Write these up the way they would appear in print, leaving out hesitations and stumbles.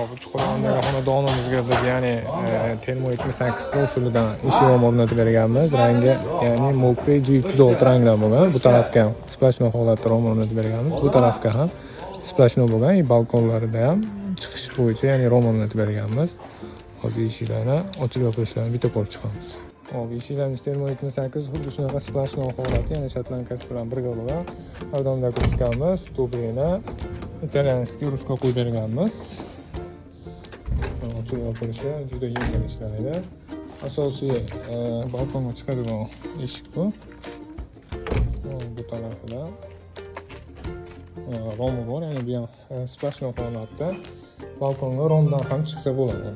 bu Chuqurondagi xonadonimizga biz ya'ni Telmo 78 usulidan eshik rom o'rnatib berganmiz. Rangi ya'ni mokriy G306 rangdan bo'lgan. Bu tarafga ham splashnoy holatda rom o'rnatib berganmiz. Bu tarafga ham splashnoy bo'lgan. Balkonlarida ham chiqish bo'yicha ya'ni rom o'rnatib berganmiz. Hozir eshiklarni ochib yopishlarini bitta ko'rib chiqamiz. Hop, eshiklarimiz Telmo 78 xuddi shunaqa splashnoy holati, ya'ni shotlankasi bilan birga bo'lgan. Yordamida ko'rishganmiz. Stubrini italyanskiy ruchka qo'yib berganmiz. Ochib yopilishi juda yengil ishlaydi. Asosiy balkonga chiqadigan eshik bu. Bu tarafida romi bor, ya'ni bu ham splashnoy holatda. Balkonga romdan ham chiqsa bo'ladi.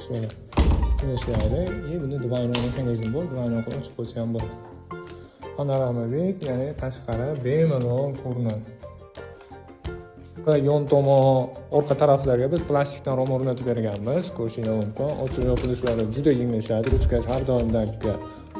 Shunday ishlaydi. Bunda dvaynoy mexanizm bor, dvaynoy qilib ochib qo'ysa ham bo'ladi. Panorama vid, ya'ni tashqari bemalol ko'rinadi. Yon tomon orqa taraflarga biz plastikdan rom o'rnatib berganmiz. Ko'rishingiz mumkin. Ochib yopilishlari juda yengil ishlaydi. Ruchkasi har doimdagi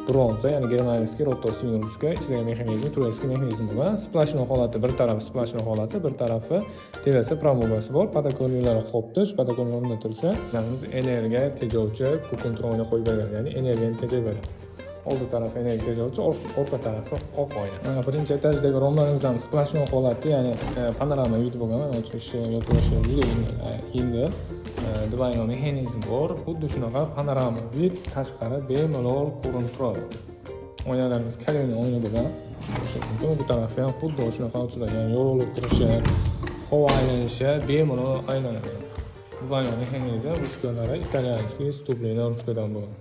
bronza, ya'ni germanskiy rotosiniy ruchka, ichidagi mexanizm turayskiy mexanizm bo'lgan. Splashnoy holati, bir tarafi splashnoy holati, bir tarafi terasa pramugasi bor. Podakonlari qopdi. Shu podakonlar o'rnatilsa, biz energiya tejovchi kontrolga qo'yib bergan, ya'ni energiyani tejab beradi. Oldi tarafi energiya tejovchi, orqa tarafi oq oyna. Mana birinchi etajdagi romlarimiz ham splashnoy holati, ya'ni panorama vid bo'lgan. Ochilishi, yopilishi juda yengil. Dvaynoy mexanizm bor. Xuddi shunaqa panorama vid tashqari bemalol ko'rinib turadi. Oynalarimiz kaloniy oyna bo'lgan. Bu tarafi ham xuddi shunaqa ochiladi. Ya'ni yo'rilib turishi, havo aylanishi bemalol aylanadi. Dvaynoy mexanizm ruchkalari italyanskiy stubrini ruchkadan bo'lgan.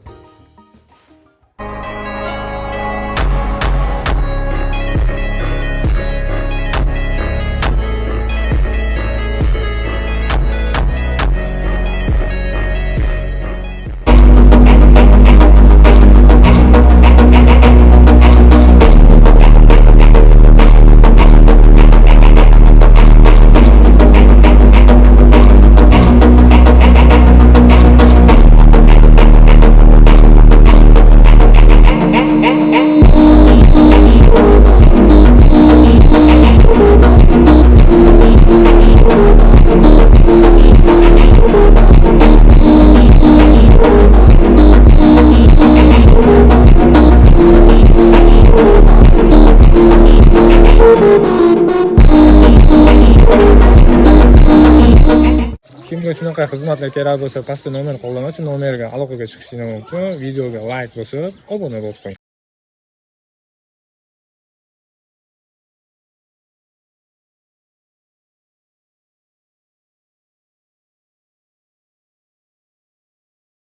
Kimga shunaqa xizmatlar kerak bo'lsa, pastda nomer qoldirmang, shu nomerga aloqaga chiqishingiz mumkin. Videoga like bosib, obuna bo'lib qo'ying.